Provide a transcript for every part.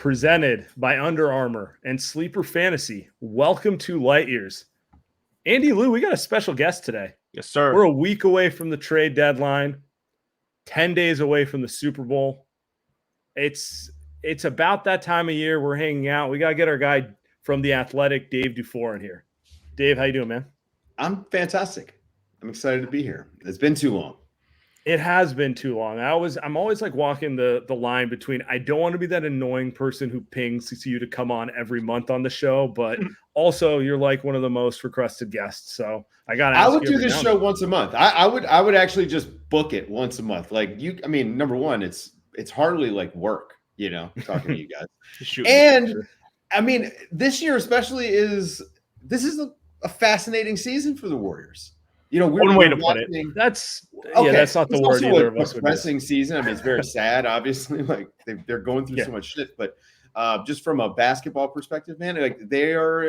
presented by Under Armour and Sleeper Fantasy. Welcome to Light Years. Andy, Lou, we got a special guest today. Yes, sir. We're a week away from the trade deadline, 10 days away from the Super Bowl. It's about that time of year. We're hanging out. We got to get our guy from The Athletic, Dave Dufour, in here. Dave, how you doing, man? I'm fantastic. I'm excited to be here. It's been too long. It has been too long. I'm always like walking the line between I don't want to be that annoying person who pings you to come on every month on the show, but also you're like one of the most requested guests. So I got to ask you. I would do this show once a month. I would actually just book it once a month. Like number one, it's hardly like work, talking to you guys. And I mean, this year especially this is a fascinating season for the Warriors. One way to put it. That's not the word either of us would use. Depressing season. I mean, it's very sad, obviously. Like they're going through so much shit. But just from a basketball perspective, man, like they are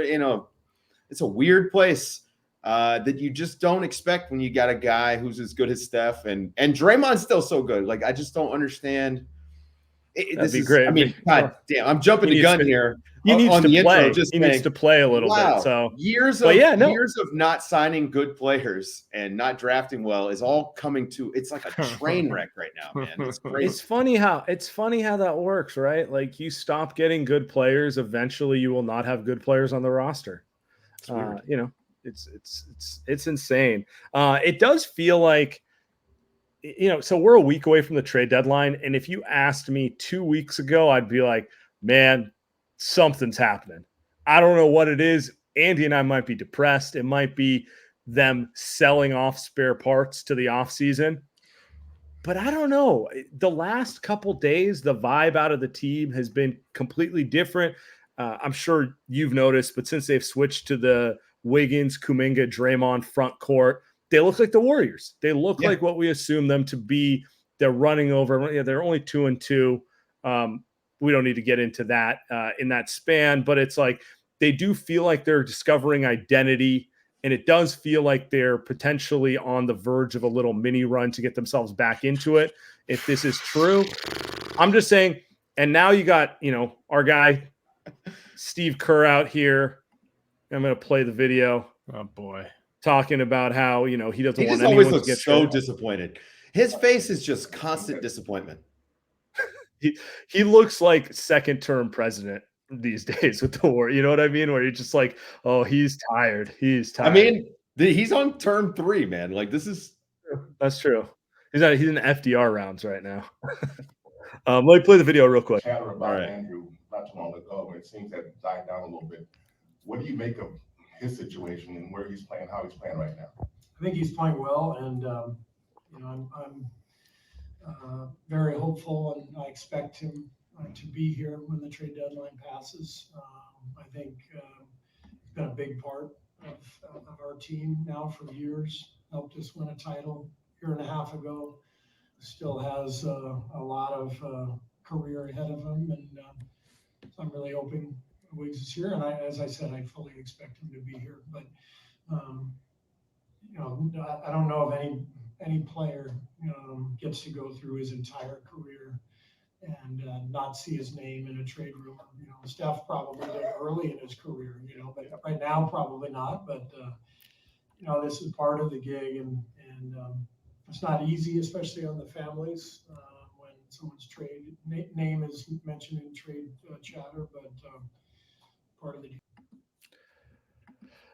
it's a weird place that you just don't expect when you got a guy who's as good as Steph and Draymond's still so good. Like I just don't understand. That'd be great. I mean, God damn, I'm jumping the gun here. He needs to play. He needs to play a little bit. So years of not signing good players and not drafting well is all coming to. It's like a train wreck right now, man. It's crazy. It's funny how that works, right? Like you stop getting good players, eventually you will not have good players on the roster. It's insane. It does feel like. So we're a week away from the trade deadline. And if you asked me 2 weeks ago, I'd be like, man, something's happening. I don't know what it is. Andy and I might be depressed. It might be them selling off spare parts to the offseason. But I don't know. The last couple days, the vibe out of the team has been completely different. I'm sure you've noticed, but since they've switched to the Wiggins, Kuminga, Draymond front court, they look like the Warriors. They look like what we assume them to be. They're running over. Yeah, they're only 2-2. We don't need to get into that in that span, but it's like they do feel like they're discovering identity, and it does feel like they're potentially on the verge of a little mini run to get themselves back into it. If this is true, I'm just saying. And now you got our guy Steve Kerr out here. I'm going to play the video. Oh boy. Talking about how, he doesn't he want just anyone always looks to get so traded. disappointed. His face is just constant disappointment. He looks like second-term president these days with the war. You know what I mean? Where you're just like, oh, he's tired. He's tired. I mean, he's on term 3, man. Like this is. That's true. He's in FDR rounds right now. Let me play the video real quick. Chatter about Andrew not too long ago, and it seems to have died down a little bit. What do you make of his situation and where he's playing, how he's playing right now? I think he's playing well, and I'm very hopeful, and I expect him to be here when the trade deadline passes. I think he's been a big part of our team now for years. Helped us win a title a year and a half ago. Still has a lot of career ahead of him, and so I'm really hoping Wiggs is here, and as I said, I fully expect him to be here. But I don't know if any player gets to go through his entire career and not see his name in a trade rumor. Steph probably did early in his career, but right now probably not. But this is part of the gig, and it's not easy, especially on the families when someone's name is mentioned in trade chatter, but. Part of the.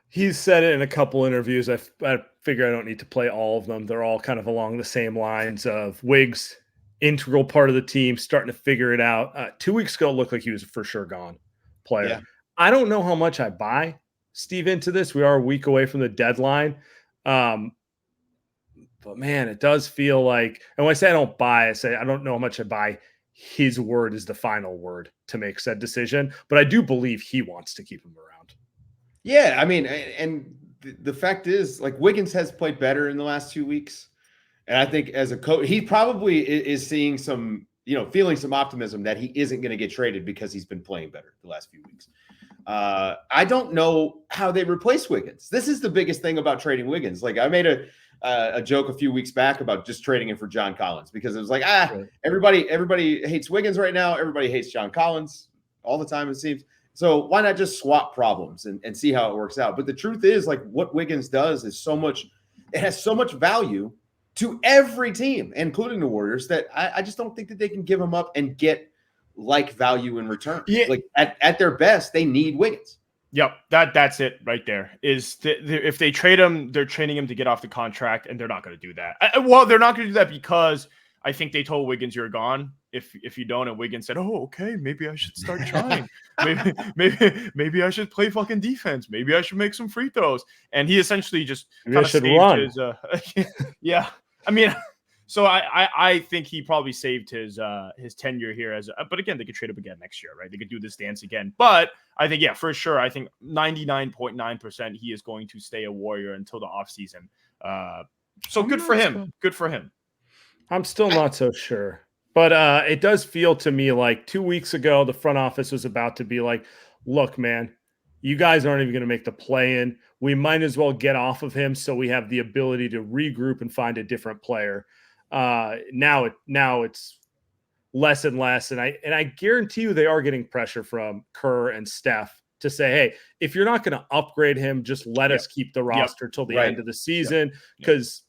He's said it in a couple interviews. I figure I don't need to play all of them. They're all kind of along the same lines of Wiggs, integral part of the team, starting to figure it out. 2 weeks ago, it looked like he was a for sure gone player. Yeah. I don't know how much I buy Steve into this. We are a week away from the deadline. But man, it does feel like, and when I say I don't buy, I say I don't know how much I buy. His word is the final word to make said decision, but I do believe he wants to keep him around. Yeah, I mean, and the fact is, like Wiggins has played better in the last 2 weeks, and I think as a coach, he probably is seeing some, feeling some optimism that he isn't going to get traded because he's been playing better the last few weeks. I don't know how they replace Wiggins. This is the biggest thing about trading Wiggins. Like I made a joke a few weeks back about just trading him for John Collins because it was like, everybody hates Wiggins right now. Everybody hates John Collins. all the time, it seems. So why not just swap problems and see how it works out? But the truth is, like, what Wiggins does is it has so much value to every team, including the Warriors, that I just don't think that they can give him up and get like value in return. Yeah. Like at their best, they need Wiggins. Yep, that's it right there. If they trade him, they're trading him to get off the contract, and they're not going to do that. Well, they're not going to do that because I think they told Wiggins you're gone if you don't, and Wiggins said, "Oh, okay, maybe I should start trying. maybe I should play fucking defense. Maybe I should make some free throws." And he essentially just Maybe I should run. Yeah, I mean. So I think he probably saved his tenure here but again, they could trade him again next year, right? They could do this dance again. But I think, yeah, for sure, I think 99.9% he is going to stay a Warrior until the offseason. So good for him. Good for him. I'm still not so sure. But it does feel to me like 2 weeks ago, the front office was about to be like, look, man, you guys aren't even going to make the play-in. We might as well get off of him so we have the ability to regroup and find a different player. Now it's less and less, and I guarantee you they are getting pressure from Kerr and Steph to say, hey, if you're not going to upgrade him, just let us keep the roster till the end of the season, because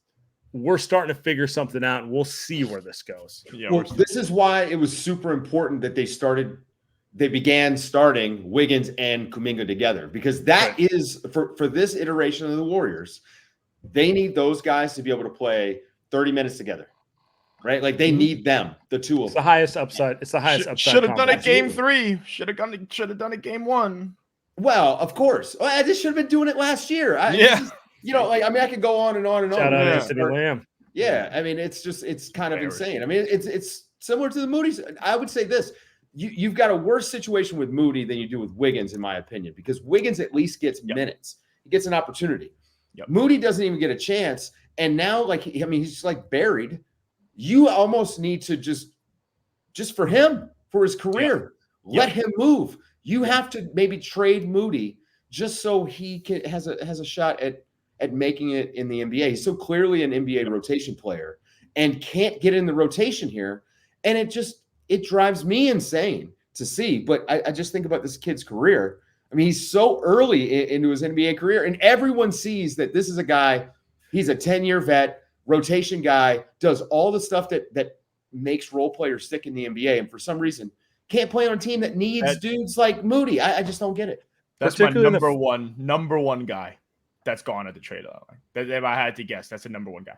we're starting to figure something out, and we'll see where this goes. Well, this is why it was super important that they began starting Wiggins and Kuminga together, because that is for this iteration of the Warriors, they need those guys to be able to play 30 minutes together, right? Like they need them, the two of them. It's the highest upside. It's the highest upside. Should have done it game 3. Should have done it game 1. Well, of course. I just should have been doing it last year. I could go on and on and on. Shout out Anthony Lamb. Yeah, I mean, it's kind of insane. I mean, it's similar to the Moody's. I would say this: you've got a worse situation with Moody than you do with Wiggins, in my opinion, because Wiggins at least gets minutes. He gets an opportunity. Moody doesn't even get a chance. And now, he's just like buried. You almost need to just for him, for his career, let him move. You have to maybe trade Moody just so he has a shot at making it in the NBA. He's so clearly an NBA rotation player and can't get in the rotation here. And it drives me insane to see. But I just think about this kid's career. I mean, he's so early into his NBA career, and everyone sees that this is a guy. He's a 10-year vet, rotation guy, does all the stuff that makes role players stick in the NBA, and for some reason can't play on a team that needs dudes like Moody. I just don't get it. That's my number one guy that's gone at the trade line. If I had to guess, that's the number one guy.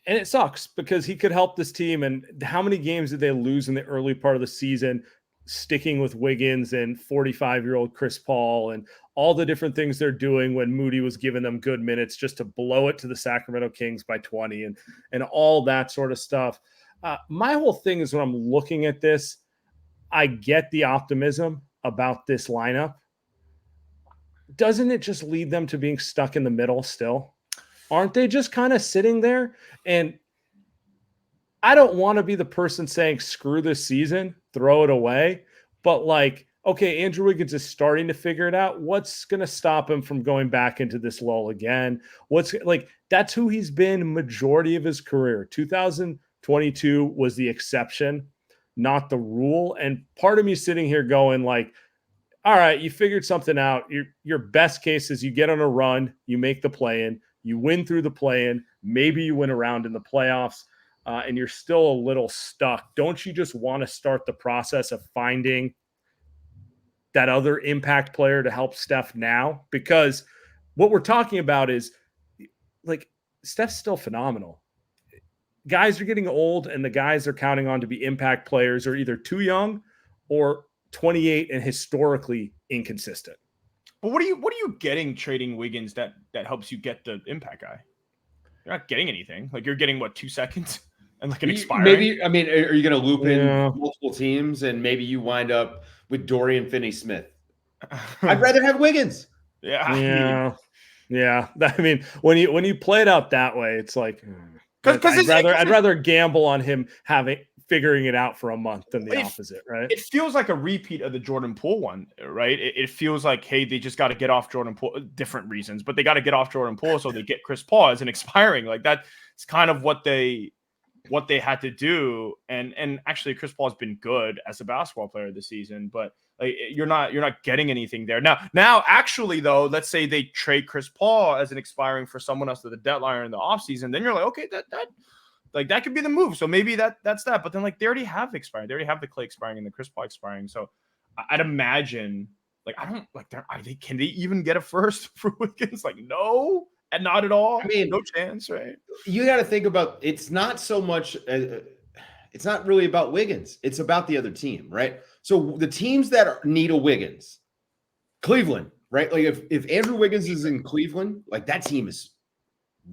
And it sucks because he could help this team. And how many games did they lose in the early part of the season sticking with Wiggins and 45-year-old Chris Paul and all the different things they're doing when Moody was giving them good minutes just to blow it to the Sacramento Kings by 20 and all that sort of stuff. My whole thing is when I'm looking at this, I get the optimism about this lineup. Doesn't it just lead them to being stuck in the middle still? Aren't they just kind of sitting there? And I don't want to be the person saying, screw this season, throw it away. But okay, Andrew Wiggins is starting to figure it out. What's going to stop him from going back into this lull again? That's who he's been majority of his career. 2022 was the exception, not the rule. And part of me sitting here going all right, you figured something out. Your best case is you get on a run, you make the play-in, you win through the play-in, maybe you win a round in the playoffs, and you're still a little stuck. Don't you just want to start the process of finding that other impact player to help Steph now? Because what we're talking about is Steph's still phenomenal. Guys are getting old, and the guys they're counting on to be impact players are either too young or 28 and historically inconsistent. But what are you getting trading Wiggins that helps you get the impact guy? You're not getting anything. You're getting 2 seconds and an expiring. Maybe, I mean, are you going to loop in multiple teams and maybe you wind up with Dorian Finney-Smith? I'd rather have Wiggins. Yeah. I mean, when you play it out that way, it's I'd rather gamble on him figuring it out for a month than the opposite, right? It feels like a repeat of the Jordan Poole one, right? It feels like, hey, they just got to get off Jordan Poole, different reasons, but they got to get off Jordan Poole so they get Chris Paul as an expiring. That it's kind of what they what they had to do. And actually Chris Paul has been good as a basketball player this season, but like you're not getting anything there. Now actually though, let's say they trade Chris Paul as an expiring for someone else to the deadline in the offseason, then you're like, okay, that could be the move. So maybe that's that. But then like they already have expired. They already have the Clay expiring and the Chris Paul expiring. So I'd imagine like I don't like can they even get a first for Wiggins? Like no. And not at all. I mean, no chance, right? You got to think about it's not so much. It's not really about Wiggins. It's about the other team, right? So the teams that need a Wiggins, Cleveland, right? Like if Andrew Wiggins is in Cleveland, like that team is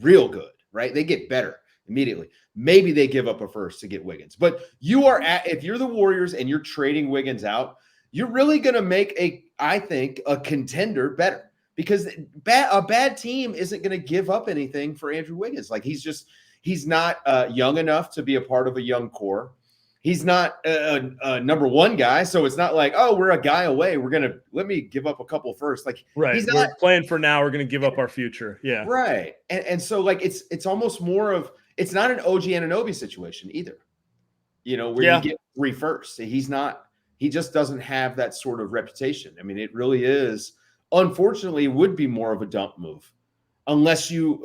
real good, right? They get better immediately. Maybe they give up a first to get Wiggins, but if you're the Warriors and you're trading Wiggins out, you're really going to make I think a contender better. Because a bad team isn't going to give up anything for Andrew Wiggins. Like he's not young enough to be a part of a young core. He's not a number one guy, so it's not like, oh, we're a guy away. Let me give up a couple first. Like right, he's we're playing for now. We're going to give up our future. Yeah, right. And so like it's almost more of it's not an OG Anunoby situation either. You know where you get 3 firsts. He just doesn't have that sort of reputation. I mean, it really is. Unfortunately, it would be more of a dump move unless you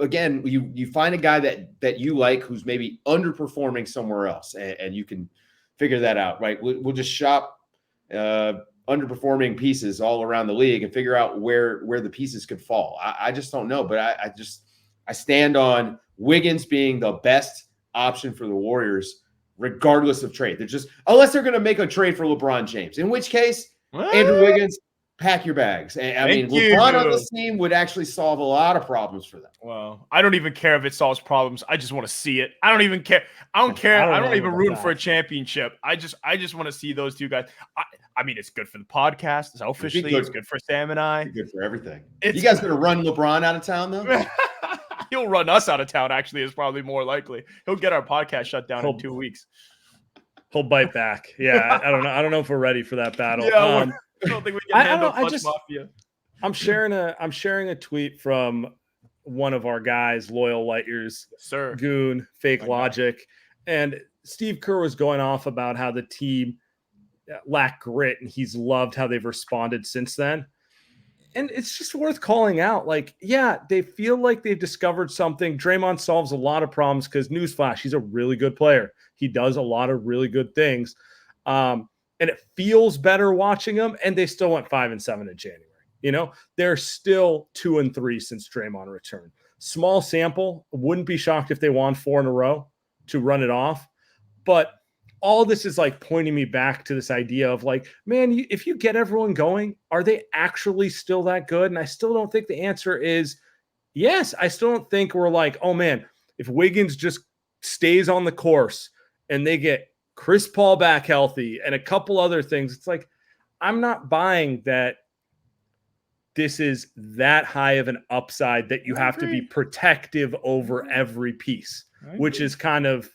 find a guy that you like who's maybe underperforming somewhere else and you can figure that out, right? We'll just shop underperforming pieces all around the league and figure out where the pieces could fall. I just don't know, but I stand on Wiggins being the best option for the Warriors regardless of trade. They're just unless they're going to make a trade for LeBron James, in which case Andrew Wiggins, pack your bags. I mean, LeBron on this team would actually solve a lot of problems for them. Well, I don't even care if it solves problems. I just want to see it. I don't even care. I don't care. I don't even root for a championship. I just want to see those two guys. I mean, it's good for the podcast. Selfishly, it's good for Sam and I. It's good for everything. You guys going to run LeBron out of town, though? He'll run us out of town, actually, is probably more likely. He'll get our podcast shut down in 2 weeks. He'll bite back. Yeah, I don't know. I don't know if we're ready for that battle. Yeah, I don't think we can handle Clutch Mafia. I'm sharing a tweet from one of our guys, Loyal Light Years, Sir Goon, Fake Logic, and Steve Kerr was going off about how the team lacked grit, and he's loved how they've responded since then. And it's just worth calling out. Like, yeah, they feel like they've discovered something. Draymond solves a lot of problems because, newsflash, he's a really good player. He does a lot of really good things. And it feels better watching them, and they still went 5-7 in January. You know, they're still 2-3 since Draymond returned. Small sample, wouldn't be shocked if they won 4 in a row to run it off. But all this is like pointing me back to this idea of like, man, if you get everyone going, are they actually still that good? And I still don't think the answer is yes. I still don't think we're like, oh man, if Wiggins just stays on the course and they get Chris Paul back healthy and a couple other things, it's like, I'm not buying that this is that high of an upside that you have to be protective over every piece, which is kind of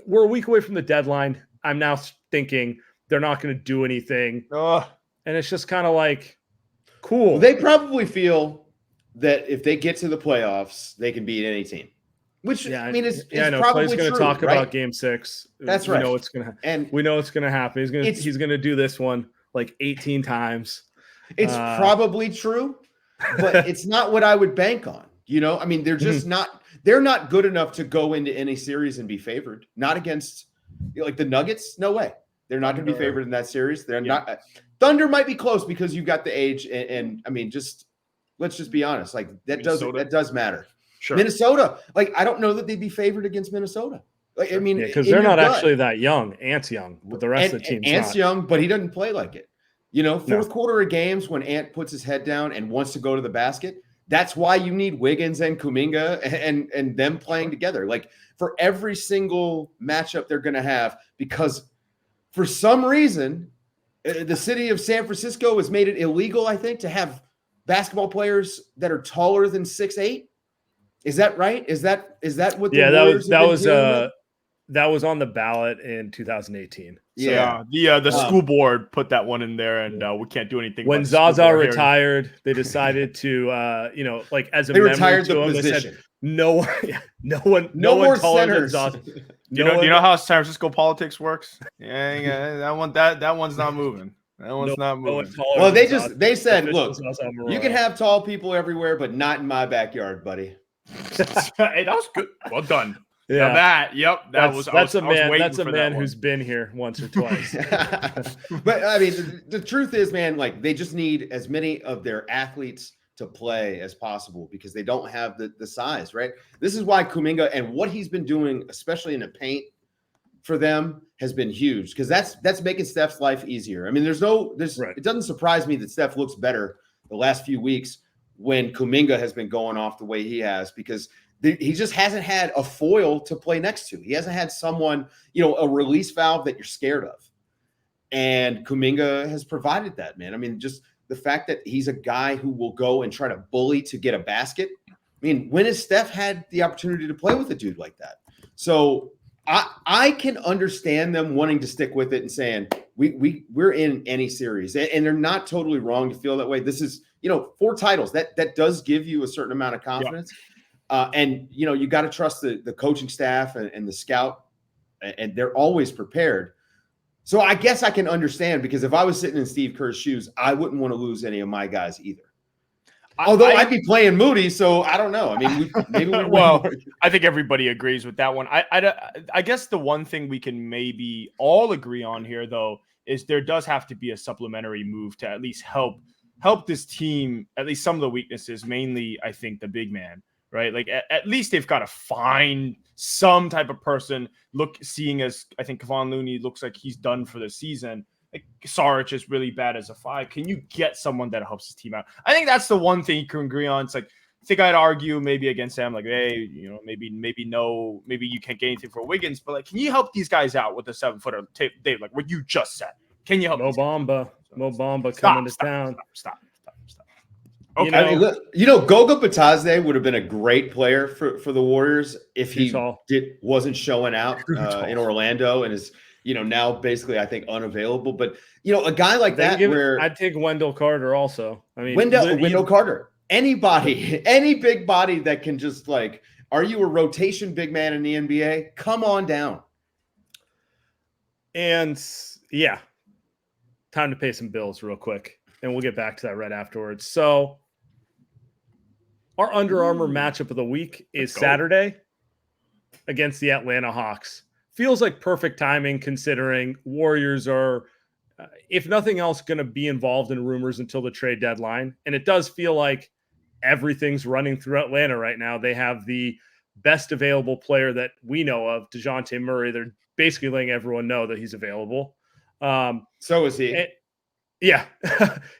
we're a week away from the deadline. I'm now thinking they're not going to do anything. And it's just kind of like, cool. Well, they probably feel that if they get to the playoffs, they can beat any team. Which I mean, it's probably Clay's going to talk about Game 6. That's right. We know it's going to happen. He's going to do this one like 18 times. It's probably true, but it's not what I would bank on. You know, I mean, they're just not. They're not good enough to go into any series and be favored. Not against like the Nuggets. No way. They're not going to be favored in that series. They're not. Thunder might be close because you've got the age, and I mean, let's just be honest. Like that does matter. Sure. Minnesota, like I don't know that they'd be favored against Minnesota. Like I mean, because they're not actually that young. Ant's young, but the rest of the team's Ant's young, but he doesn't play like it. You know, fourth quarter of games when Ant puts his head down and wants to go to the basket. That's why you need Wiggins and Kuminga and them playing together. Like for every single matchup they're going to have, because for some reason the city of San Francisco has made it illegal, I think, to have basketball players that are taller than 6'8". Is that right? Is that what? The that was That was on the ballot in 2018. Yeah. The school board put that one in there, and we can't do anything. When about the school Zaza board retired, they decided to, like as a They memory retired to the him, they position. said no one No more taller than centers. Zaza. Do you know how San Francisco politics works? Yeah, that one's not moving. That one's not moving. Well, they said, look, you can have tall people everywhere, but not in my backyard, buddy. Hey, that was good. Well done. Yeah, That's a man who's been here once or twice. But I mean, the truth is, man, like they just need as many of their athletes to play as possible because they don't have the size, right? This is why Kuminga and what he's been doing, especially in the paint for them, has been huge because that's making Steph's life easier. I mean, Right. It doesn't surprise me that Steph looks better the last few weeks when Kuminga has been going off the way he has because he just hasn't had a foil to play next to. He hasn't had someone, a release valve that you're scared of. And Kuminga has provided that, man. I mean, just the fact that he's a guy who will go and try to bully to get a basket. I mean, when has Steph had the opportunity to play with a dude like that? So I can understand them wanting to stick with it and saying we're in any series. And they're not totally wrong to feel that way. This is, 4 titles. That does give you a certain amount of confidence. Yeah. And you got to trust the coaching staff and the scout, and they're always prepared. So I guess I can understand because if I was sitting in Steve Kerr's shoes, I wouldn't want to lose any of my guys either. Although I'd be playing Moody, so I don't know. I mean, I think everybody agrees with that one. I guess the one thing we can maybe all agree on here, though, is there does have to be a supplementary move to at least help this team, at least some of the weaknesses, mainly I think the big man. Right, like at least they've got to find some type of person. Seeing as I think Kevon Looney looks like he's done for the season. Like Saric is really bad as a 5. Can you get someone that helps his team out? I think that's the one thing you can agree on. It's like I think I'd argue maybe against Sam, like, hey, maybe you can't get anything for Wiggins, but like, can you help these guys out with the 7-footer, Dave? Like what you just said. Can you help? Mo Bamba coming to town. Stop. Okay. Goga Batadze would have been a great player for the Warriors if he wasn't showing out in Orlando and is now basically I think unavailable. But a guy like that, I'd take Wendell Carter also. I mean, Wendell Carter, any big body that can just like, are you a rotation big man in the NBA? Come on down. And yeah, time to pay some bills real quick, and we'll get back to that right afterwards. So. Our Under Armour matchup of the week is Saturday against the Atlanta Hawks. Feels like perfect timing considering Warriors are, if nothing else, going to be involved in rumors until the trade deadline. And it does feel like everything's running through Atlanta right now. They have the best available player that we know of, DeJounte Murray. They're basically letting everyone know that he's available. So is he. Yeah.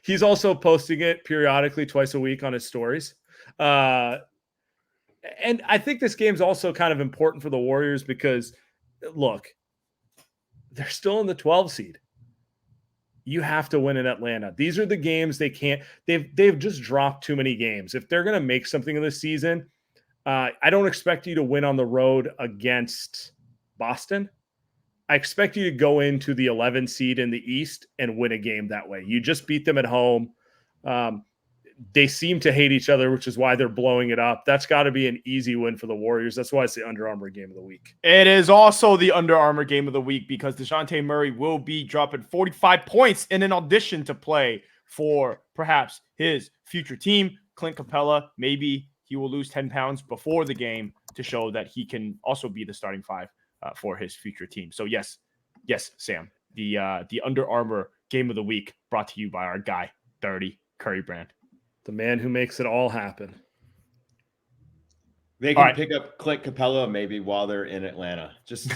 He's also posting it periodically twice a week on his stories. And I think this game's also kind of important for the Warriors because, look, they're still in the 12 seed. You have to win in Atlanta. These are the games they can't. They've just dropped too many games. If they're going to make something of this season, I don't expect you to win on the road against Boston. I expect you to go into the 11 seed in the East and win a game that way. You just beat them at home. They seem to hate each other, which is why they're blowing it up. That's got to be an easy win for the Warriors. That's why it's the Under Armour game of the week. It is also the Under Armour game of the week because DeJounte Murray will be dropping 45 points in an audition to play for perhaps his future team. Clint Capella, maybe he will lose 10 pounds before the game to show that he can also be the starting 5 for his future team. So yes, Sam, the Under Armour game of the week brought to you by our guy, Dirty Curry Brand. The man who makes it all happen. They can pick up Clint Capella maybe while they're in Atlanta. Just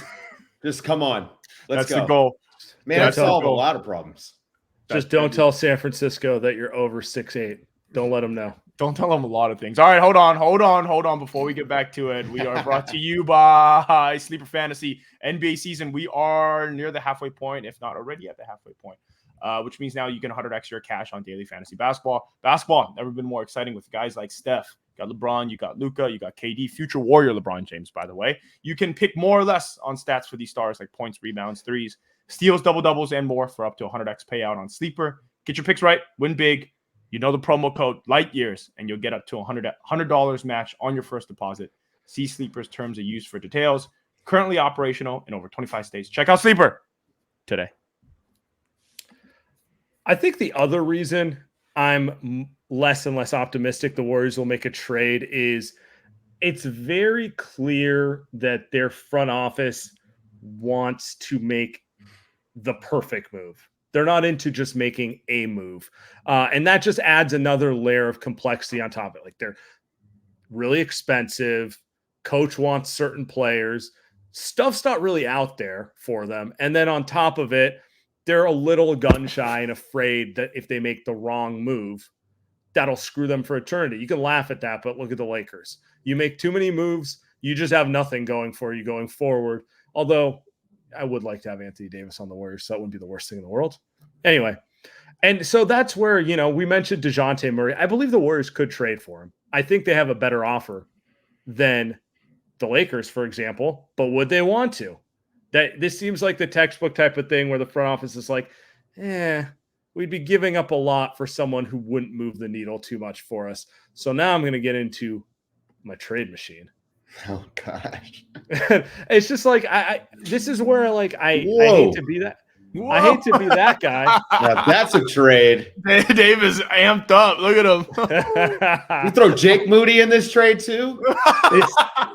come on. Let's go. That's the goal. Man, I've solved a lot of problems. Just don't tell San Francisco that you're over 6'8". Don't let them know. Don't tell them a lot of things. All right, hold on. Before we get back to it, we are brought to you by Sleeper Fantasy. NBA season, we are near the halfway point, if not already at the halfway point. Which means now you can 100x your cash on daily fantasy basketball. Basketball, never been more exciting with guys like Steph, You got LeBron, you got Luka, you got KD, future Warrior LeBron James, by the way. You can pick more or less on stats for these stars like points, rebounds, threes, steals, double-doubles, and more for up to 100x payout on Sleeper. Get your picks right, win big. You know the promo code LIGHTYEARS, and you'll get up to $100 match on your first deposit. See Sleeper's terms of use for details. Currently operational in over 25 states. Check out Sleeper today. I think the other reason I'm less and less optimistic the Warriors will make a trade is it's very clear that their front office wants to make the perfect move. They're not into just making a move. And that just adds another layer of complexity on top of it. Like, they're really expensive. Coach wants certain players. Stuff's not really out there for them. And then on top of it, they're a little gun shy and afraid that if they make the wrong move, that'll screw them for eternity. You can laugh at that, but look at the Lakers. You make too many moves, you just have nothing going for you going forward. Although I would like to have Anthony Davis on the Warriors, so that wouldn't be the worst thing in the world. Anyway, and so that's where, we mentioned DeJounte Murray. I believe the Warriors could trade for him. I think they have a better offer than the Lakers, for example, but would they want to? This seems like the textbook type of thing where the front office is like, we'd be giving up a lot for someone who wouldn't move the needle too much for us. So now I'm going to get into my trade machine. Oh gosh. It's just like, this is where I hate to be that. Whoa. I hate to be that guy. Now that's a trade. Dave is amped up. Look at him. You throw Jake Moody in this trade too?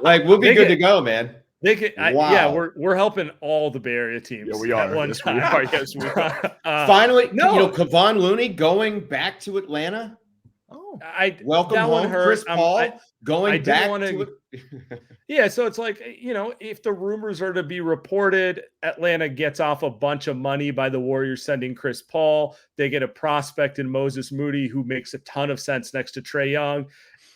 We'll be good to go, man. They could, wow. We're helping all the Bay Area teams. Yeah, we are. Yes, we are. Yes, we are. Finally, Kevon Looney going back to Atlanta. Oh, welcome home, Chris Paul going back to it. Yeah, so it's like, if the rumors are to be reported, Atlanta gets off a bunch of money by the Warriors sending Chris Paul. They get a prospect in Moses Moody who makes a ton of sense next to Trae Young,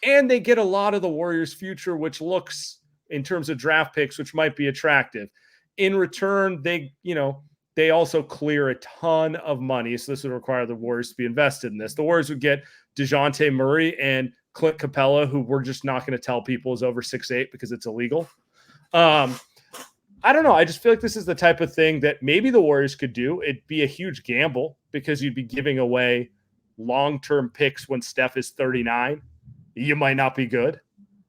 and they get a lot of the Warriors' future, which looks, in terms of draft picks, which might be attractive. In return, they also clear a ton of money. So this would require the Warriors to be invested in this. The Warriors would get DeJounte Murray and Clint Capella, who we're just not going to tell people is over 6'8" because it's illegal. I don't know. I just feel like this is the type of thing that maybe the Warriors could do. It'd be a huge gamble because you'd be giving away long-term picks when Steph is 39. You might not be good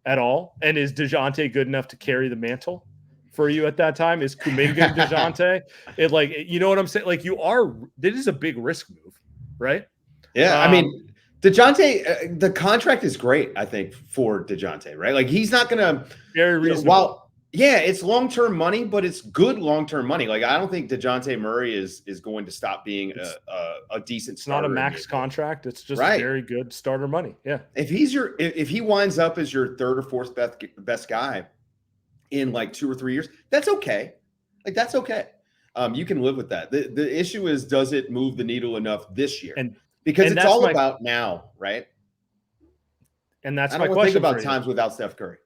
at all. And is DeJounte good enough to carry the mantle for you at that time? Is Kuminga DeJounte? You know what I'm saying? This is a big risk move, right? Yeah. DeJounte, the contract is great, I think, for DeJounte, right? He's not going to very reasonable. It's long-term money, but it's good long-term money. I don't think DeJounte Murray is going to stop being a decent starter. It's not a max contract. It's just very good starter money. Yeah. If he winds up as your third or fourth best guy in 2 or 3 years, that's okay. That's okay. You can live with that. The issue is, does it move the needle enough this year? Because it's all about now, right? And that's I my don't question. Think about times without Steph Curry.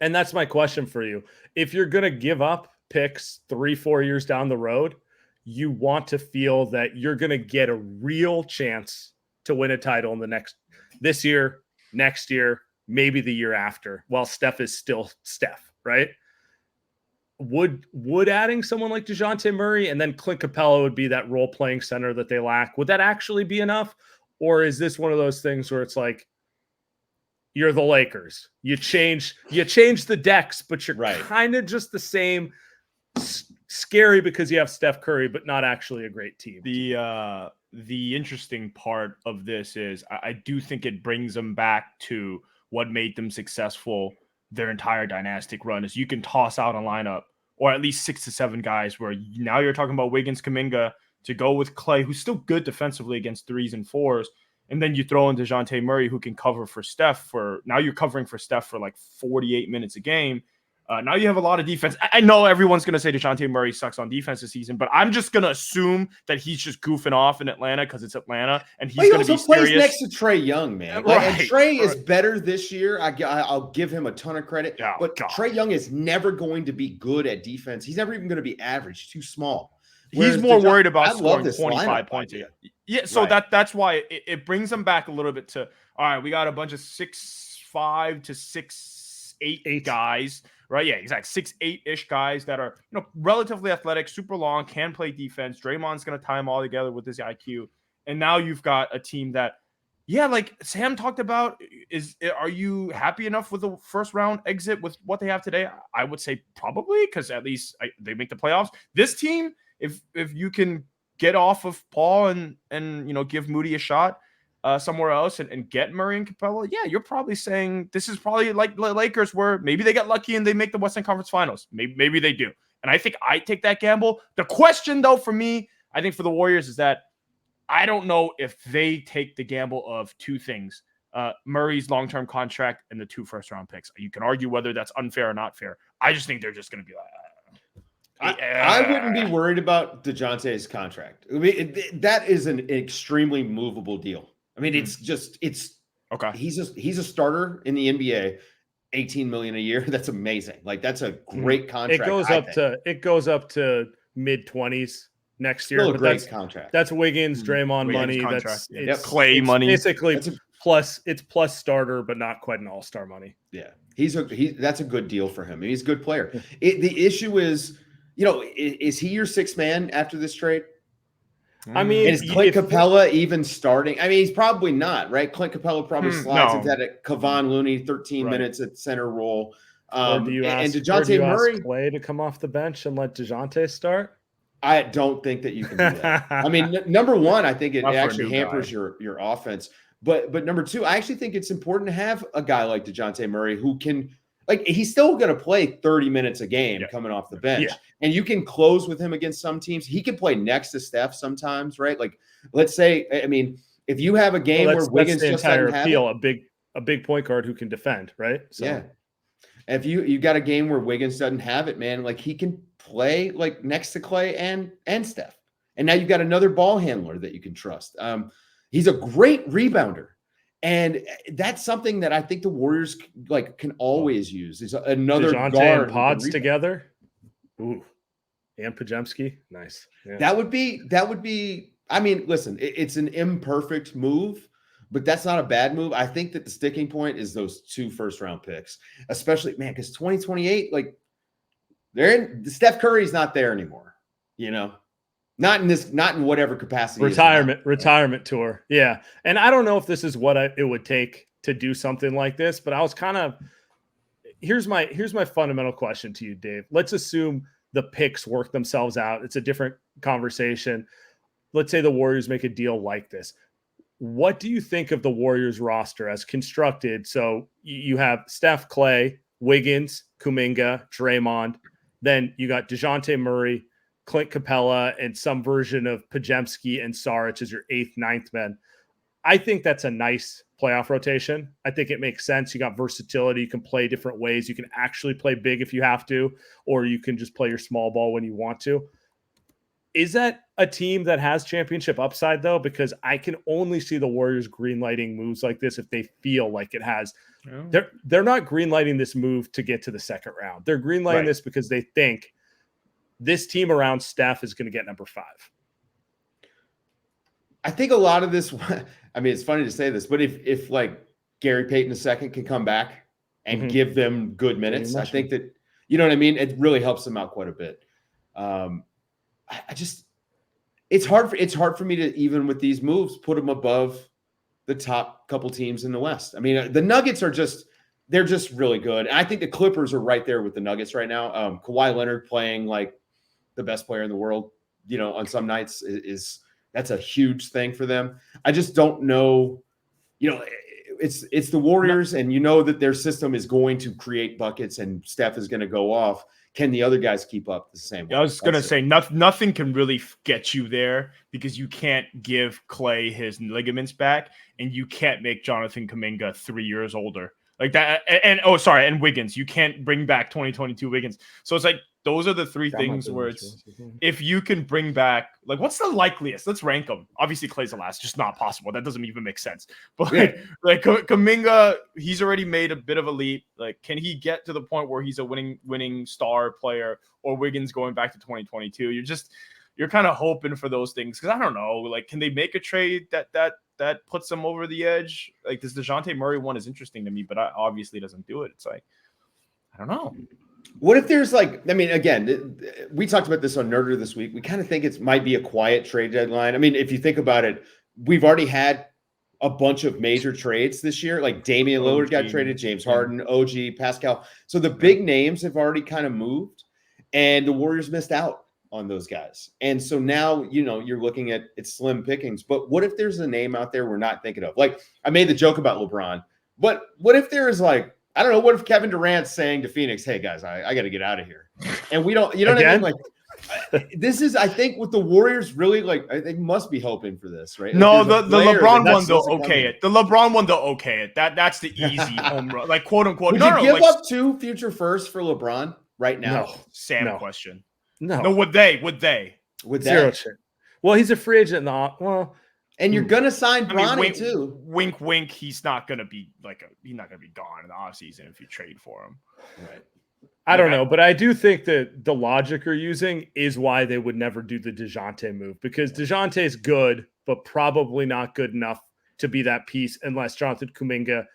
And that's my question for you. If you're going to give up picks 3-4 years down the road, you want to feel that you're going to get a real chance to win a title in this year, next year, maybe the year after, while Steph is still Steph, right? Would adding someone like DeJounte Murray and then Clint Capella would be that role-playing center that they lack, would that actually be enough? Or is this one of those things where it's like, you're the Lakers, you change the decks, but you're kind of just the same, scary because you have Steph Curry, but not actually a great team. The interesting part of this is I do think it brings them back to what made them successful their entire dynastic run. Is you can toss out a lineup or at least 6 to 7 guys where now you're talking about Wiggins, Kuminga to go with Clay, who's still good defensively against 3s and 4s. And then you throw in DeJounte Murray, who can cover for Steph now you're covering for Steph for 48 minutes a game. Now you have a lot of defense. I know everyone's going to say DeJounte Murray sucks on defense this season, but I'm just going to assume that he's just goofing off in Atlanta because it's Atlanta, and he's going to be serious. Plays next to Trae Young, man. And Trae is better this year. I'll give him a ton of credit. But Trae Young is never going to be brings at defense. He's never even going to be average. Too small. He's more worried about scoring 25 points. Yeah, so that's why it brings them back a little bit to, all right, we got a bunch of 6'4", 5 to 6, 8 guys, right? Yeah, exactly. 6, 8-ish guys that are, relatively athletic, super long, can play defense. Draymond's going to tie them all together with his IQ. And now you've got a team that, yeah, like Sam talked about, are you happy enough with the first round exit with what they have today? I would say probably, because at least they make the playoffs. This team, if you can get off of Paul and give Moody a shot somewhere else and get Murray and Capella, yeah, you're probably saying this is probably like the Lakers, where maybe they get lucky and they make the Western Conference Finals. Maybe they do. And I think I take that gamble. The question, though, for me, I think for the Warriors is that I don't know if they take the gamble of two things, Murray's long-term contract and the 2 first-round picks. You can argue whether that's unfair or not fair. I just think they're just going to be like, I wouldn't be worried about DeJounte's contract. I mean, that is an extremely movable deal. I mean, it's okay. He's a starter in the NBA, $18 million a year. That's amazing. Like, that's a great contract. It goes up to mid-20s next year. Still a but great contract. That's Wiggins, Draymond money. Contract. That's Clay money. Basically, it's plus starter, but not quite an all-star money. Yeah, that's a good deal for him. He's a good player. The issue is, is he your 6th man after this trade? I mean, is Clint Capella even starting? I mean, he's probably not, right? Clint Capella probably slides into that Kevon Looney 13 minutes at center role. Or do you ask Murray Clay to come off the bench and let DeJounte start? I don't think that you can do that. I mean, number one, I think it actually hampers your offense. But number two, I actually think it's important to have a guy like DeJounte Murray who can, he's still going to play 30 minutes a game coming off the bench. Yeah. And you can close with him against some teams. He can play next to Steph sometimes, right? Like, let's say, I mean, if you have a game where Wiggins just doesn't have a big point guard who can defend, right? So. Yeah. If you got a game where Wiggins doesn't have it, man, like, he can play like next to Clay and Steph. And now you've got another ball handler that you can trust. He's a great rebounder. And that's something that I think the Warriors can always use. Is another DeJounte guard and Pods together. Ooh. And Pajemski. Nice. Yeah. That would be, I mean, listen, it's an imperfect move, but that's not a bad move. I think that the sticking point is those 2 first-round picks, especially, man, because 2028, Steph Curry's not there anymore, not in whatever capacity. Retirement tour. Yeah. And I don't know if this is what it would take to do something like this, but I was here's my fundamental question to you, Dave. Let's assume the picks work themselves out. It's a different conversation. Let's say the Warriors make a deal like this. What do you think of the Warriors roster as constructed? So you have Steph, Clay, Wiggins, Kuminga, Draymond. Then you got DeJounte Murray, Clint Capella, and some version of Pajemski and Saric as your 8th, 9th men. I think that's a nice playoff rotation. I think it makes sense. You got versatility. You can play different ways. You can actually play big if you have to, or you can just play your small ball when you want to. Is that a team that has championship upside, though? Because I can only see the Warriors greenlighting moves like this if they feel like it has. Oh. They're not greenlighting this move to get to the second round. They're greenlighting this because they think this team around Steph is going to get number 5. I think a lot of this, I mean, it's funny to say this, but if Gary Payton II can come back and give them good minutes, I think that, you know what I mean? It really helps them out quite a bit. It's hard for me to, even with these moves, put them above the top couple teams in the West. I mean, the Nuggets they're just really good. And I think the Clippers are right there with the Nuggets right now. Kawhi Leonard playing like the best player in the world, on some nights that's a huge thing for them. I just don't know, it's the Warriors, and that their system is going to create buckets and Steph is going to go off. Can the other guys keep up the same way? I was going to say nothing can really get you there, because you can't give Clay his ligaments back, and you can't make Jonathan Kuminga 3 years older like that. And Wiggins, you can't bring back 2022 Wiggins. So it's like, those are the 3 things where it's, if you can bring back, what's the likeliest? Let's rank them. Obviously, Clay's the last, just not possible. That doesn't even make sense. But Kuminga, he's already made a bit of a leap. Can he get to the point where he's a winning star player, or Wiggins going back to 2022? You're kind of hoping for those things, because I don't know. Can they make a trade that that puts them over the edge? Like this DeJounte Murray one is interesting to me, but I obviously doesn't do it. It's like, I don't know. What if there's like, I mean, again, we talked about this on Nerder this week. We kind of think it might be a quiet trade deadline. I mean, if you think about it, we've already had a bunch of major trades this year. Like Damian Lillard got traded, James Harden, OG, Pascal. So the big names have already kind of moved, and the Warriors missed out on those guys. And so now, you're looking at it's slim pickings. But what if there's a name out there we're not thinking of? Like I made the joke about LeBron, but what if there's like, I don't know, what if Kevin Durant's saying to Phoenix, hey guys, I got to get out of here. And we don't, what I mean? Like, this is, I think, what the Warriors really like. They must be hoping for this, right? No, like the LeBron one they'll okay it. The LeBron one they'll okay it. That's the easy home run, like quote unquote. Would you give up 2 future firsts for LeBron right now? No. Sam question. No. Would they? Zero chance. Well, he's a free agent. And you're gonna sign Bronny wink, too. Wink, wink. He's not gonna be he's not gonna be gone in the offseason if you trade for him. Right. I don't know, but I do think that the logic you're using is why they would never do the DeJounte move, because DeJounte is good, but probably not good enough to be that piece unless Jonathan Kuminga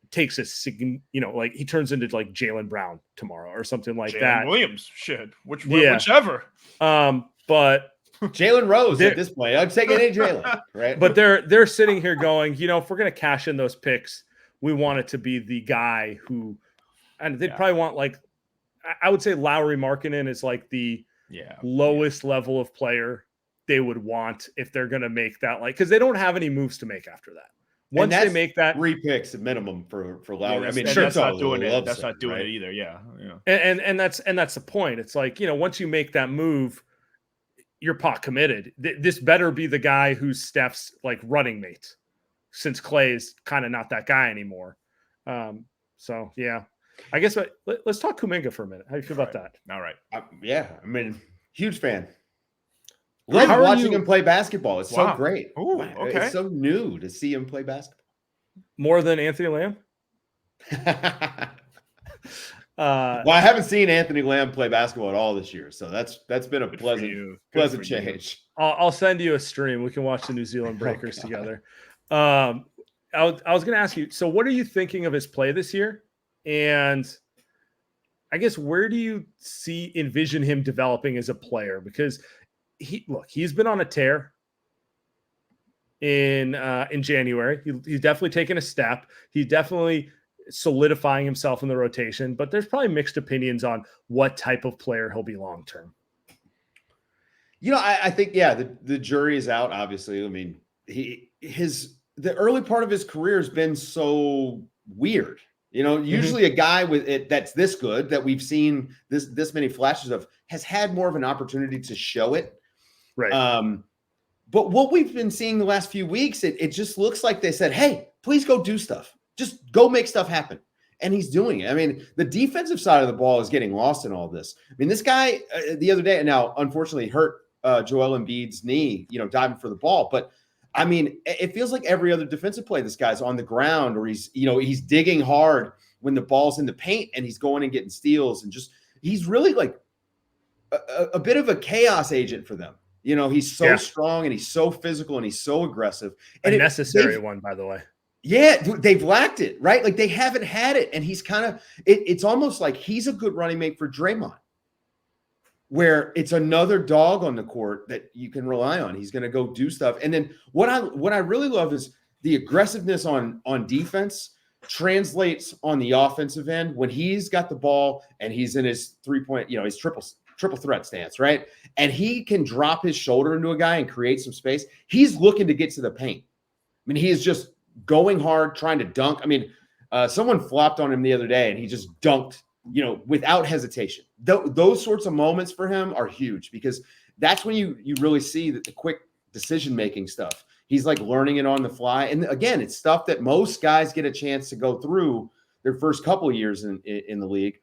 takes like he turns into like Jaylen Brown tomorrow or something like that. Williams, shit, whichever. But Jalen Rose at this point, I'm taking any Jalen, right? But they're sitting here going, if we're gonna cash in those picks, we want it to be the guy who. And they'd probably want I would say Lauri Markkanen is like the lowest level of player they would want if they're going to make that because they don't have any moves to make after that. Once they make that 3 picks at minimum for Lauri. Yeah, I mean, that's not doing it. That's not doing it either. Yeah. And that's the point. It's like, once you make that move, you're pot committed. This better be the guy who's Steph's running mate, since Clay's kind of not that guy anymore. So yeah. I guess let's talk Kuminga for a minute. How do you feel about that? All right. I mean, huge fan. Love watching him play basketball. It's so great. Ooh, okay. It's so new to see him play basketball. More than Anthony Lamb? Well, I haven't seen Anthony Lamb play basketball at all this year, so that's been a pleasant change. I'll send you a stream. We can watch the New Zealand Breakers together. I was going to ask you, so what are you thinking of his play this year? And I guess where do you envision him developing as a player? Because he's been on a tear in January. He's definitely taken a step. He's definitely solidifying himself in the rotation, but there's probably mixed opinions on what type of player he'll be long-term. I think, the jury is out, obviously. I mean, the early part of his career has been so weird. Usually a guy with it that's this good that we've seen this many flashes of has had more of an opportunity to show it. Right. But what we've been seeing the last few weeks, it just looks like they said, hey, please go do stuff. Just go make stuff happen. And he's doing it. I mean, the defensive side of the ball is getting lost in all this. I mean, this guy the other day, now unfortunately hurt Joel Embiid's knee, diving for the ball. But I mean, it feels like every other defensive play, this guy's on the ground, or he's digging hard when the ball's in the paint, and he's going and getting steals, and he's really like a bit of a chaos agent for them. He's so strong, and he's so physical, and he's so aggressive. And a necessary one, by the way. Yeah, they've lacked it, right? Like they haven't had it, and he's kind of it's almost like he's a good running mate for Draymond, where it's another dog on the court that you can rely on. He's going to go do stuff. And then what I really love is the aggressiveness on defense translates on the offensive end when he's got the ball and he's in his 3-point, his triple threat stance, right? And he can drop his shoulder into a guy and create some space. He's looking to get to the paint. I mean, he is just going hard, trying to dunk. I mean, someone flopped on him the other day and he just dunked, without hesitation. Those sorts of moments for him are huge, because that's when you really see that the quick decision-making stuff. He's like learning it on the fly. And again, it's stuff that most guys get a chance to go through their first couple of years in the league.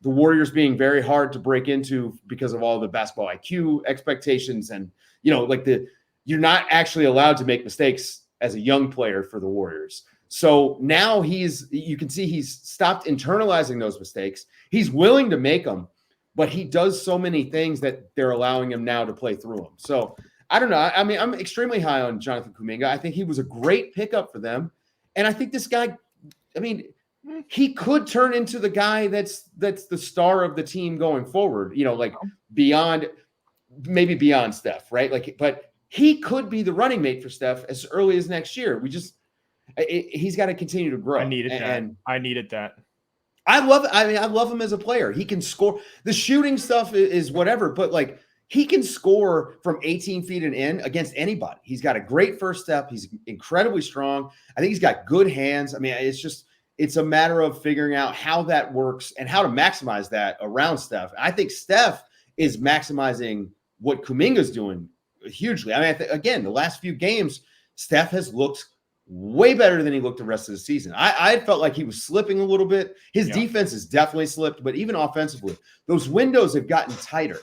The Warriors being very hard to break into because of all the basketball IQ expectations. And, you're not actually allowed to make mistakes as a young player for the Warriors. So now you can see he's stopped internalizing those mistakes. He's willing to make them, but he does so many things that they're allowing him now to play through them. So I don't know. I mean, I'm extremely high on Jonathan Kuminga. I think he was a great pickup for them. And I think this guy, I mean, he could turn into the guy that's the star of the team going forward, like maybe beyond Steph, right? Like, but he could be the running mate for Steph as early as next year. He's got to continue to grow. I needed that. I love him as a player. He can score. The shooting stuff is whatever, but like he can score from 18 feet and in against anybody. He's got a great first step. He's incredibly strong. I think he's got good hands. I mean, it's a matter of figuring out how that works and how to maximize that around Steph. I think Steph is maximizing what Kuminga's doing hugely. I mean, again, the last few games, Steph has looked way better than he looked the rest of the season. I felt like he was slipping a little bit. His defense has definitely slipped, but even offensively, those windows have gotten tighter.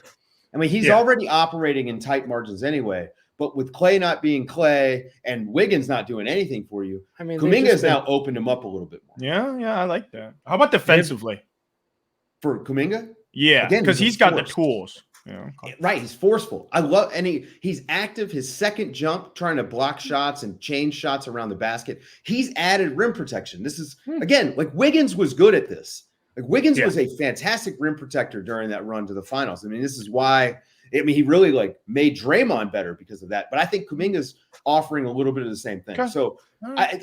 I mean, he's already operating in tight margins anyway, but with Clay not being Clay and Wiggins not doing anything for you, I mean, Kuminga has now opened him up a little bit more. Yeah, I like that. How about defensively? For Kuminga? Yeah, because he's got the tools. Yeah. Right. He's forceful. I love, and he's active. His second jump, trying to block shots and change shots around the basket. He's added rim protection. This is, again, like Wiggins was good at this. Like Wiggins was a fantastic rim protector during that run to the finals. I mean, this is why, he really like made Draymond better because of that. But I think Kuminga's offering a little bit of the same thing. Okay. So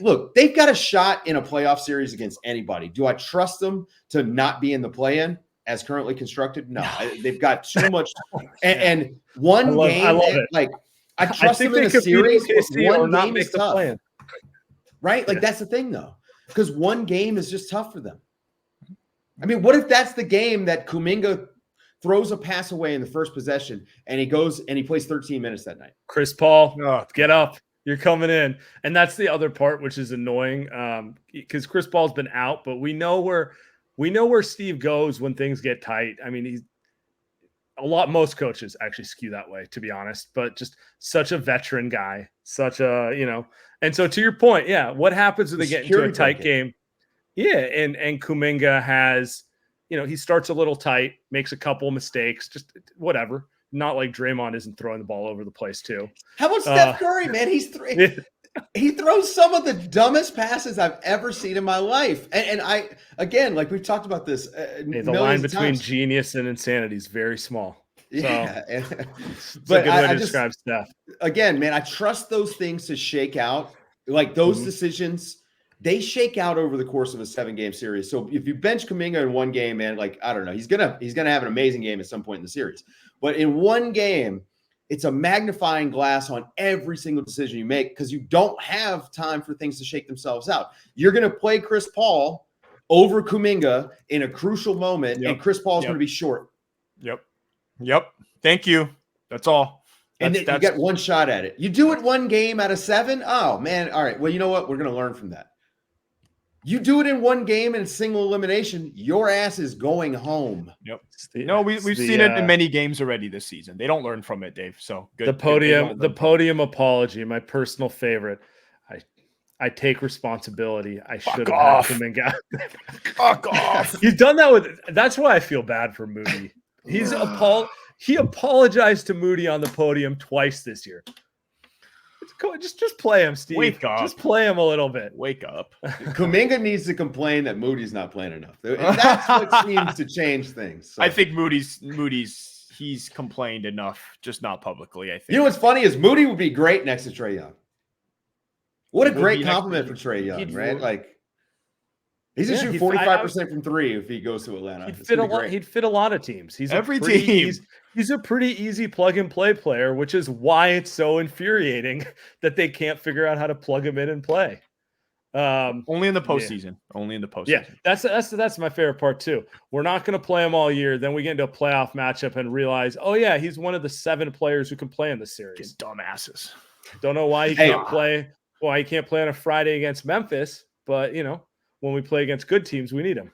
look, they've got a shot in a playoff series against anybody. Do I trust them to not be in the play-in? As currently constructed, no. They've got too much, and one game. I love it. Like I trust them in a series. One game is tough, right? Like that's the thing, though, because one game is just tough for them. I mean, what if that's the game that Kuminga throws a pass away in the first possession, and he goes and he plays 13 minutes that night? Chris Paul, get up! You're coming in, and that's the other part, which is annoying, because Chris Paul's been out, but we know where Steve goes when things get tight. I mean, most coaches actually skew that way, to be honest, but just such a veteran guy, and so to your point, what happens when they get into a tight game? Yeah. And Kuminga has, he starts a little tight, makes a couple of mistakes, just whatever. Not like Draymond isn't throwing the ball over the place too. How about Steph Curry, man? He's three. He throws some of the dumbest passes I've ever seen in my life. And I, again, like we've talked about this. The line between genius and insanity is very small. Yeah. So, it's a good way to describe Steph. Again, man, I trust those things to shake out. Like those decisions, they shake out over the course of a 7-game series. So if you bench Kuminga in one game, man, like, I don't know, he's gonna have an amazing game at some point in the series. But in one game, it's a magnifying glass on every single decision you make because you don't have time for things to shake themselves out. You're going to play Chris Paul over Kuminga in a crucial moment, and Chris Paul's going to be short. Yep. Thank you. That's all. And you get one shot at it. You do it one game out of 7. Oh, man. All right. Well, you know what? We're going to learn from that. You do it in one game in a single elimination, your ass is going home. Yep. We've seen it in many games already this season. They don't learn from it, Dave. So good. The podium apology, my personal favorite. I take responsibility. I should have had Kuminga. Fuck off. He's done that that's why I feel bad for Moody. He apologized to Moody on the podium twice this year. Just play him, Steve. Wake up. Just play him a little bit. Wake up. Kuminga needs to complain that Moody's not playing enough. And that's what seems to change things. So. I think he's complained enough, just not publicly, I think. You know what's funny is Moody would be great next to Trae Young. What a great compliment for Trae Young, right? Like he's going to shoot 45% from 3 if he goes to Atlanta. He'd fit a lot of teams. He's every team. He's a pretty easy plug-and-play player, which is why it's so infuriating that they can't figure out how to plug him in and play. Only in the postseason. Yeah. Only in the postseason. Yeah, that's my favorite part too. We're not going to play him all year. Then we get into a playoff matchup and realize, oh yeah, he's one of the 7 players who can play in the series. Dumbasses. Don't know why he can't play. Why he can't play on a Friday against Memphis, but when we play against good teams, we need him.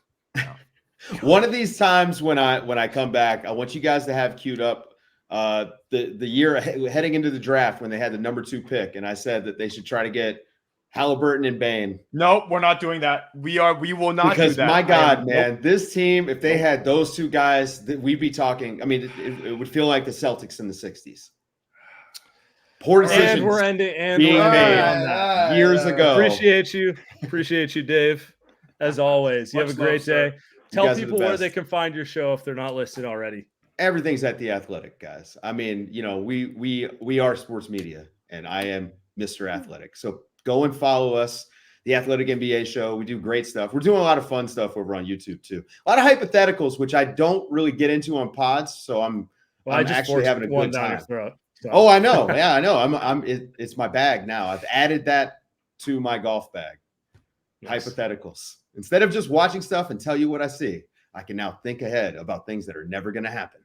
One of these times when I come back, I want you guys to have queued up the year heading into the draft when they had the number 2 pick, and I said that they should try to get Halliburton and Bane. No, we're not doing that. We will not because do that. My God, man, this team, if they had those 2 guys, we'd be talking. I mean, it would feel like the Celtics in the 60s. Poor And decisions we're ending. And being we're ending made on that. years ago. Appreciate you, Dave. As always, you have a Much great love, sir. day. You Tell guys are the people where they best. can find your show if they're not listed already. Everything's at The Athletic, guys. I mean, you know, we are sports media, and I am Mr. Athletic. So go and follow us, The Athletic NBA Show. We do great stuff. We're doing a lot of fun stuff over on YouTube too. A lot of hypotheticals, which I don't really get into on pods. So I'm actually having a good down your time. throat. So. Oh, I know. Yeah, I know. It's my bag now. I've added that to my golf bag. Yes. Hypotheticals. Instead of just watching stuff and tell you what I see, I can now think ahead about things that are never going to happen.